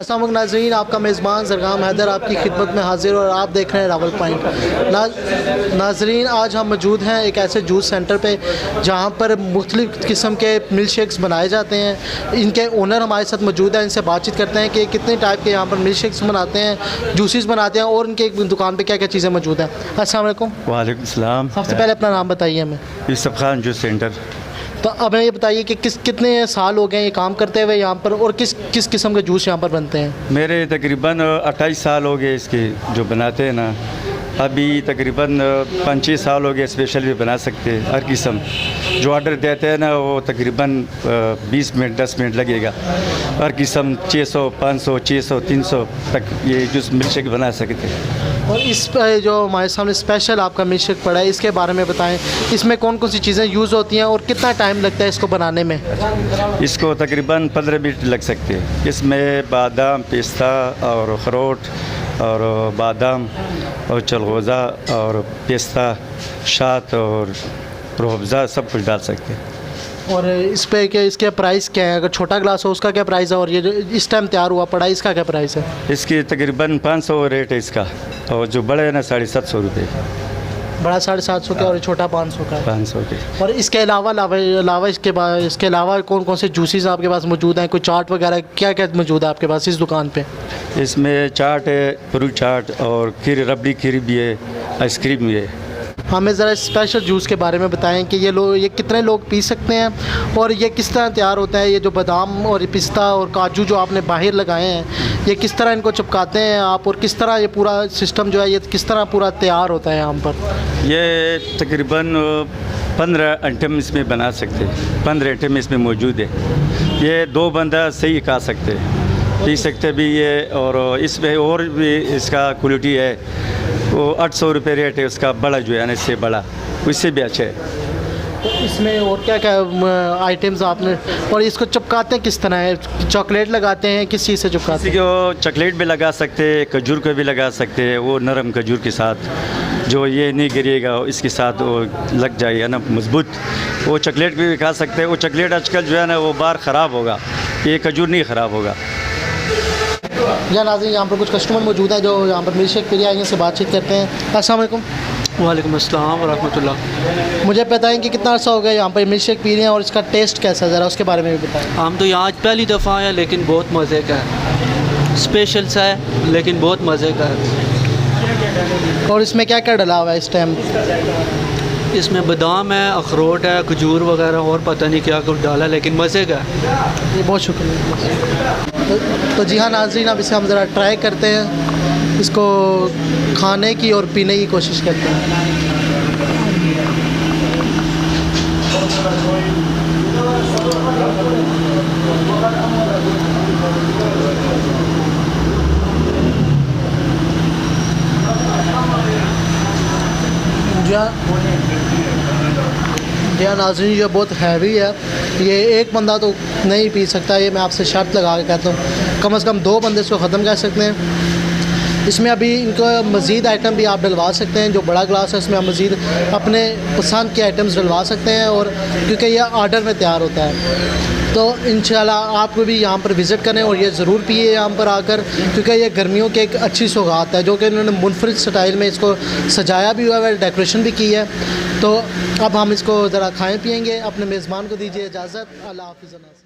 अस्सलाम वालेकुम नाज़रीन, आपका मेज़बान ज़रगाम हैदर आपकी खिदमत में हाजिर और आप देख रहे हैं रावल पॉइंट। नाज़रीन, आज हम मौजूद हैं एक ऐसे जूस सेंटर पे जहाँ पर मुख्तलिफ़ किस्म के मिल्क शेक्स बनाए जाते हैं। इनके ओनर हमारे साथ मौजूद हैं, इनसे बातचीत करते हैं कि कितने टाइप के यहाँ पर मिल्क शेक्स बनाते हैं, जूसेस बनाते हैं और इनके दुकान पर क्या क्या चीज़ें मौजूद हैं। अस्सलाम वालेकुम। वालेकुम सलाम। सबसे पहले अपना नाम बताइए हमें। Yusuf Khan juice centre. तो अब ये बताइए कि कितने साल हो गए ये काम करते हुए यहाँ पर और किस किस्म के जूस यहाँ पर बनते हैं? मेरे तकरीबन 28 साल हो गए इसके जो बनाते हैं ना। अभी तकरीबन 5-6 साल हो गए स्पेशल भी बना सकते हैं हर किस्म। जो ऑर्डर देते हैं ना वो तकरीबन 20 मिनट 10 मिनट लगेगा। हर किस्म 600 500 600 300 तक ये जूस मिल्क शेक बना सकते हैं। और इस पर जो हमारे सामने स्पेशल आपका मिल्क शेक पड़ा है, इसके बारे में बताएं। इसमें कौन कौन सी चीज़ें यूज़ होती हैं और कितना टाइम लगता है इसको बनाने में? इसको तकरीबन 15 मिनट लग सकते हैं। इसमें बादाम, पिस्ता और अखरोट और बादाम और चलगोज़ा और पिस्ता, शात और रूह-अफ़ज़ा सब कुछ डाल सकते हैं। और इस पे क्या इसके प्राइस क्या है? अगर छोटा ग्लास हो उसका क्या प्राइस है और ये जो इस टाइम तैयार हुआ पड़ा है इसका क्या प्राइस है? इसकी तकरीबन 500 रेट है इसका, और जो बड़े है ना 750 रुपये। बड़ा 750 का और छोटा 500 का। 500 के। और इसके अलावा इसके अलावा कौन कौन से जूसेस आपके पास मौजूद हैं? कोई चाट वगैरह क्या क्या मौजूद है आपके पास इस दुकान पे? इसमें चाट है, फ्रूट चाट और खीर, रबड़ी खीर भी है, आइसक्रीम भी है। हमें ज़रा स्पेशल जूस के बारे में बताएं कि ये कितने लोग पी सकते हैं और ये किस तरह तैयार होता है? ये जो बादाम और पिस्ता और काजू जो आपने बाहर लगाए हैं, ये किस तरह इनको चिपकाते हैं आप और किस तरह ये पूरा सिस्टम जो है ये किस तरह पूरा तैयार होता है यहाँ पर? ये तकरीबन 15 आइटम इसमें बना सकते हैं। 15 आइटम इसमें मौजूद है। ये 2 बंदा सही खा सकते हैं, पी सकते भी ये। और इसमें और भी इसका क्वालिटी है, वो 800 रुपये रेट है उसका, बड़ा जो है ना इससे बड़ा, उससे भी अच्छा है। तो इसमें और क्या क्या आइटम्स आपने, और इसको चिपकाते हैं किस तरह है? चॉकलेट लगाते हैं, किस चीज़ से चिपकाते हैं? वो चॉकलेट भी लगा सकते हैं, खजूर को भी लगा सकते हैं, वो नरम खजूर के साथ जो ये नहीं गिरेगा इसके साथ वो लग जाएगा ना मजबूत। वो चॉकलेट भी खा सकते हैं। वो चॉकलेट आजकल जो है ना वो बार ख़राब होगा, ये खजूर नहीं ख़राब होगा। या नाज़रीन, यहाँ पर कुछ कस्टमर मौजूद हैं जो यहाँ पर मिल्क शेक पी रहे हैं, इनसे बातचीत करते हैं। अस्सलाम वालेकुम। वालेकुम अस्सलाम वरहमतुल्लाह। मुझे बताएं कि कितना अर्सा हो गया यहाँ पर मिल्क शेक पी रहे हैं और इसका टेस्ट कैसा है, ज़रा उसके बारे में भी बताएं। हम तो यहाँ आज पहली दफ़ा आए हैं लेकिन बहुत मज़े का है, स्पेशल सा है लेकिन बहुत मज़े का है। और इसमें क्या क्या डला हुआ है इस टाइम? इसमें बादाम है, अखरोट है, खजूर वगैरह और पता नहीं क्या कुछ डाला, लेकिन मज़े का है। ये बहुत शुक्रिया। तो जी हाँ नाज़रीन, अब इसे हम ज़रा ट्राई करते हैं, इसको खाने की और पीने की कोशिश करते हैं। जी हाँ नाज़रीन, ये बहुत हैवी है, ये एक बंदा तो नहीं पी सकता, ये मैं आपसे शर्त लगा के कहता हूँ। कम से कम 2 बंदे इसको ख़त्म कर सकते हैं। इसमें अभी इनको मज़ीद आइटम भी आप डलवा सकते हैं। जो बड़ा ग्लास है इसमें आप मज़ीद अपने पसंद के आइटम्स डलवा सकते हैं, और क्योंकि यह आर्डर में तैयार होता है। तो इंशाल्लाह आप भी यहाँ पर विज़िट करें और ये ज़रूर पिए यहाँ पर आकर, क्योंकि ये गर्मियों की एक अच्छी सौगात है जो कि इन्होंने मुनफरिद स्टाइल में इसको सजाया भी हुआ है, डेकोरेशन भी की है। तो अब हम इसको ज़रा खाएँ पिएँगे। अपने मेज़बान को दीजिए इजाज़त। अल्लाह हाफ़िज़।